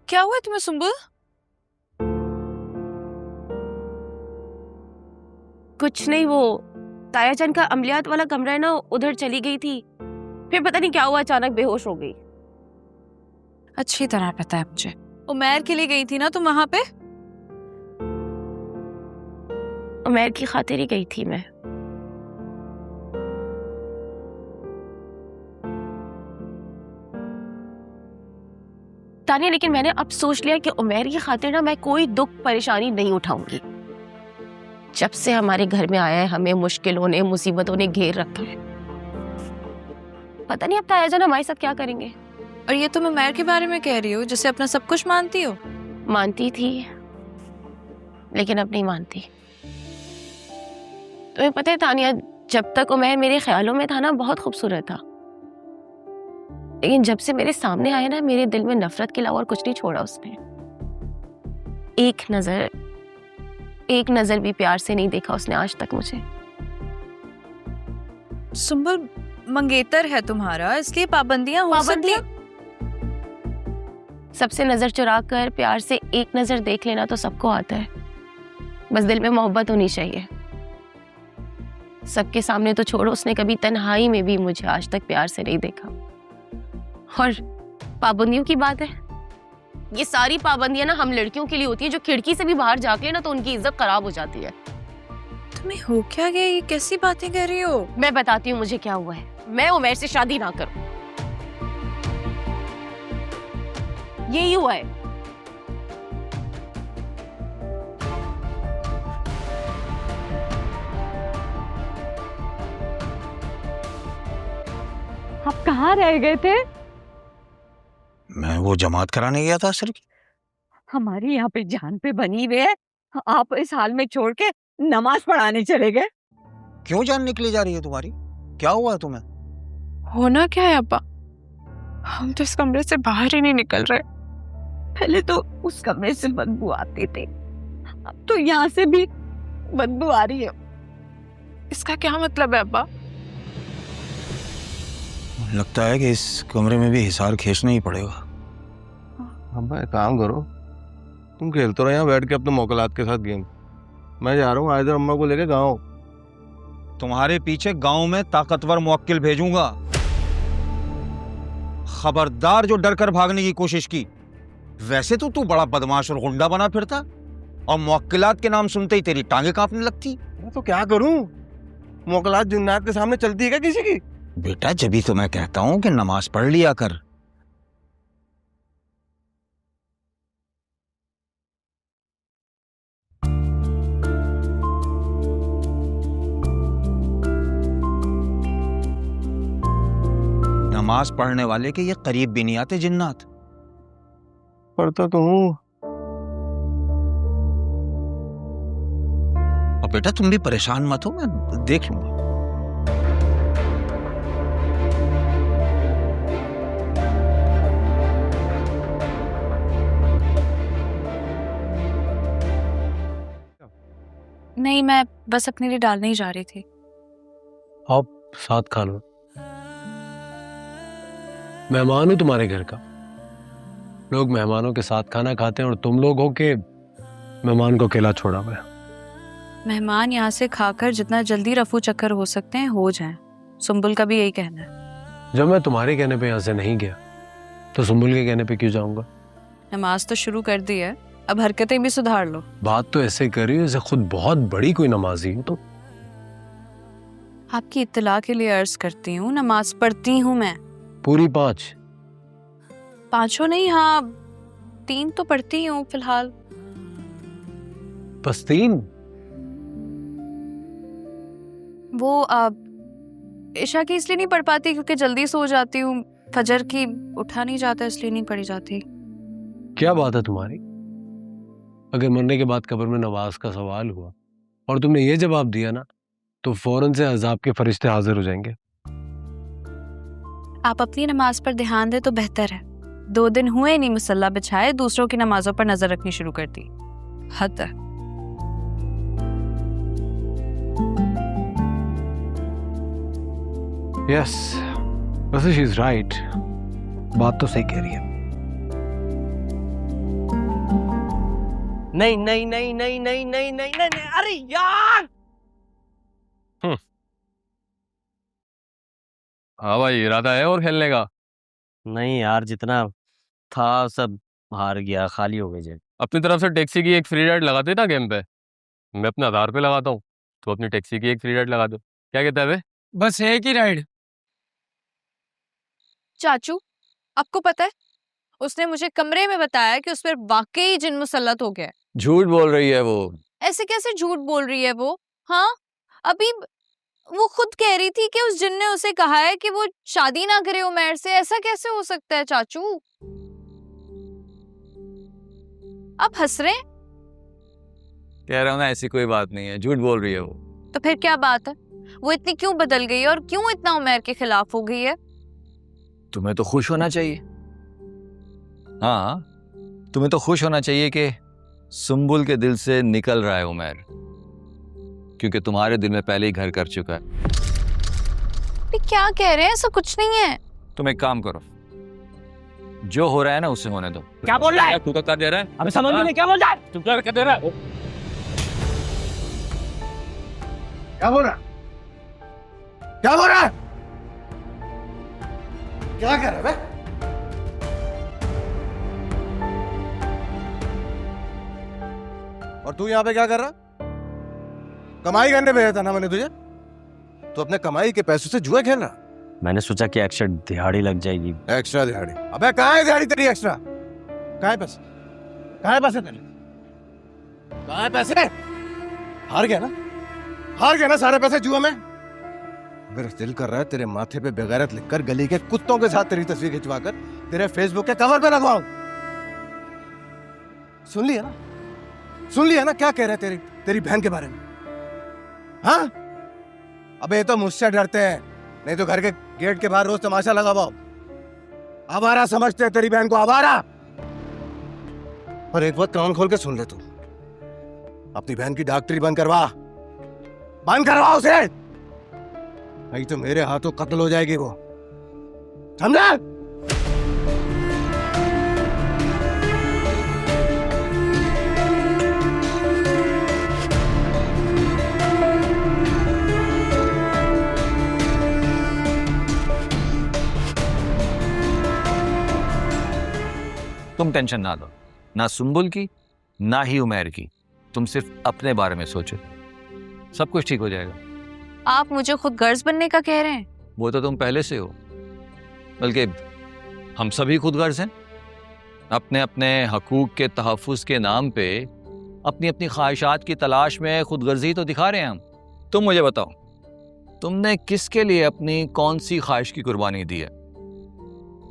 क्या हुआ तुम्हें सुंबुल? कुछ नहीं, वो तायाजान का अमलियात वाला कमरा है ना, उधर चली गई थी, फिर पता नहीं क्या हुआ, अचानक बेहोश हो गई। अच्छी तरह पता है मुझे। उमैर के लिए गई थी ना तुम वहां पे? उमैर की खातिर ही गई थी मैं। तानिया, लेकिन मैंने अब सोच लिया कि उमैर की खातिर ना मैं कोई दुख परेशानी नहीं उठाऊंगी। जब से हमारे घर में आया है, हमें मुश्किलों ने, मुसीबतों ने घेर रखा है। पता नहीं अब तायाजान हमारे साथ क्या करेंगे। और ये तुम उमैर के बारे में कह रही हो जिसे अपना सब कुछ मानती हो? मानती थी लेकिन अब नहीं मानती। तुम्हें पता है तानिया, जब तक उमैर मेरे ख्यालों में था ना, बहुत खूबसूरत था, लेकिन जब से मेरे सामने आया ना, मेरे दिल में नफरत के अलावा और कुछ नहीं छोड़ा उसने। एक नजर भी प्यार से नहीं देखा उसने आज तक मुझे। सुंबुल, मंगेतर है तुम्हारा, इसलिए पाबंदियां हो सकती हैं। सबसे नजर चुरा कर प्यार से एक नजर देख लेना तो सबको आता है, बस दिल में मोहब्बत होनी चाहिए। सबके सामने तो छोड़ो, उसने कभी तन्हाई में भी मुझे आज तक प्यार से नहीं देखा। और पाबंदियों की बात है, ये सारी पाबंदियां ना हम लड़कियों के लिए होती है, जो खिड़की से भी बाहर झांक ले ना तो उनकी इज्जत खराब हो जाती है। तुम्हें हो क्या गया? ये कैसी बातें कर रही हो? मैं बताती हूँ मुझे क्या हुआ है। मैं उमैर से शादी ना करूं, यही हुआ है। आप कहाँ रह गए थे? मैं वो जमात कराने गया था सर। हमारी यहाँ पे जान पे बनी हुई है, आप इस हाल में छोड़ के नमाज पढ़ाने चले गए। क्यों जान निकली जा रही है तुम्हारी? क्या हुआ है तुम्हें? होना क्या है अब्बा? हम तो इस कमरे से बाहर ही नहीं निकल रहे। पहले तो उस कमरे से बदबू आती थी, अब तो यहाँ से भी बदबू आ रही है। इसका क्या मतलब है अब्बा? लगता है कि इस कमरे में भी हिसार खींचना ही पड़ेगा। अब्बा एक काम करो, तुम खेल तो रहे यहाँ बैठ के अपने मोकलात के साथ गेम। मैं जा रहा हूँ आयदर अम्मा को लेके गाँव। तुम्हारे पीछे गांव में ताकतवर मुवक्किल भेजूंगा। खबरदार जो डर कर भागने की कोशिश की। वैसे तो तू बड़ा बदमाश और गुंडा बना फिरता, और मुवक्किलात के नाम सुनते ही तेरी टांगे कांपने लगती। मैं तो क्या करूँ, मोकलात जिन्नात के सामने चलती है क्या किसी की? बेटा, जब तो मैं कहता हूं कि नमाज पढ़ लिया कर। नमाज पढ़ने वाले के ये करीब भी नहीं आते जिन्नात। पढ़ता तो हूँ। और बेटा तुम भी परेशान मत हो, मैं देख लूंगा। नहीं, मैं बस अपने लिए डालने ही जा रही थी। आप साथ खा लो। मेहमान हूं तुम्हारे घर का, लोग मेहमानों के साथ खाना खाते हैं और तुम लोग हो के मेहमान को अकेला छोड़ा हुआ है। मेहमान यहाँ से खाकर जितना जल्दी रफू चक्कर हो सकते हैं हो जाएं। सुंबुल का भी यही कहना है। जब मैं तुम्हारे कहने पे यहाँ से नहीं गया तो सुंबुल के कहने पे क्यों जाऊंगा? नमाज तो शुरू कर दी है, अब हरकतें भी सुधार लो। बात तो ऐसे कर रही हो जैसे खुद बहुत बड़ी कोई नमाजी हो। तो आपकी इत्तला के लिए अर्ज करती हूँ, नमाज पढ़ती हूँ मैं। पूरी 5? 5 नहीं, हाँ 3 तो पढ़ती हूँ फिलहाल। बस 3? वो इशा की इसलिए नहीं पढ़ पाती क्योंकि जल्दी सो जाती हूँ, फजर की उठा नहीं जाता इसलिए नहीं पढ़ी जाती। क्या बात है तुम्हारी? अगर मरने के बाद कब्र में नमाज का सवाल हुआ और तुमने ये जवाब दिया ना, तो फौरन से अजाब के फरिश्ते हाजिर हो जाएंगे। आप अपनी नमाज पर ध्यान दे तो बेहतर है। 2 दिन हुए नहीं मुसल्ला बिछाए, दूसरों की नमाजों पर नजर रखनी शुरू कर दी। हद है। यस, वैसे शी इज राइट, बात तो सही कह रही है। नहीं नहीं नहीं नहीं नहीं नहीं नहीं नहीं नहीं, अरे यार। हाँ भाई, इरादा है और खेलने का? नहीं यार, जितना था सब हार गया, खाली हो गई जेब। अपनी तरफ से टैक्सी की एक फ्री राइड लगाते ना गेम पे। मैं अपने 1000 रुपये लगाता हूँ, तो अपनी टैक्सी की एक फ्री राइड लगा दो। क्या कहता है बे? बस एक ही राइड। चाचू, आपको पता है उसने मुझे कमरे में बताया कि उस पर वाकई जिन मुसल्लत हो गया है। झूठ बोल रही है वो। ऐसे कैसे झूठ बोल रही है वो? हाँ, अभी वो खुद कह रही थी कि उस जिन ने उसे कहा है कि वो शादी ना करे उमैर से। ऐसा कैसे हो सकता है चाचू? आप हंस रहे हैं? कह रहा हूँ ना, ऐसी कोई बात नहीं है, झूठ बोल रही है वो। तो फिर क्या बात है? वो इतनी क्यों बदल गई है और क्यों इतना उमैर के खिलाफ हो गई है? तुम्हें तो खुश होना चाहिए। हाँ, तुम्हें तो खुश होना चाहिए कि सुम्बुल के दिल से निकल रहा है उमैर, क्योंकि तुम्हारे दिल में पहले ही घर कर चुका है। ये क्या कह रहे हैं? ऐसा कुछ नहीं है। तुम एक काम करो, जो हो रहा है ना उसे होने दो। क्या बोल रहा है? तू क्या दे रहा है? अबे समझ नहीं, क्या बोल रहा है? तू क्या दे रहा है? क्या बोल रहा है? क्या बोल रहा है? क्या कर रहा है? और तू यहाँ पे क्या कर रहा? कमाई करने भेजा था ना मैंने तुझे, तो अपने कमाई के पैसों से जुआ खेल रहा? मैंने सोचा कि एक्स्ट्रा दिहाड़ी लग जाएगी। एक्स्ट्रा दिहाड़ी? अबे कहाँ है दिहाड़ी तेरी एक्स्ट्रा? कहाँ है पैसे? कहाँ है पैसे तेरे? कहाँ है पैसे? हार गया ना? हार गया ना सारे पैसे जुआ में? मेरा दिल कर रहा है तेरे माथे पे बेगैरत लिखकर गली के कुत्तों के साथ तेरी तस्वीर खिंचवाकर तेरे फेसबुक के कवर पे लगवाऊं। सुन लिया ना? सुन लिया ना क्या कह रहे तेरी तेरी बहन के बारे में? हाँ, अबे ये तो मुझसे डरते हैं, नहीं तो घर के गेट के बाहर रोज तमाशा लगाओ। आवारा समझते हैं तेरी बहन को, आवारा। और एक बात कान खोल के सुन ले तू, अपनी बहन की डॉक्टरी बंद करवा उसे, नहीं तो मेरे हाथों कत्ल हो जाएगी वो, समझा? तुम टेंशन ना लो, ना सुम्बुल की ना ही उमैर की। तुम सिर्फ अपने बारे में सोचो, सब कुछ ठीक हो जाएगा। आप मुझे खुद गर्ज बनने का कह रहे हैं? वो तो तुम पहले से हो, बल्कि हम सभी खुद गर्ज हैं। अपने अपने हकूक के तहफ़्फ़ुज़ के नाम पे अपनी अपनी ख्वाहिशात की तलाश में खुदगर्जी तो दिखा रहे हैं हम। तुम मुझे बताओ, तुमने किसके लिए अपनी कौन सी ख्वाहिश की कुर्बानी दी है?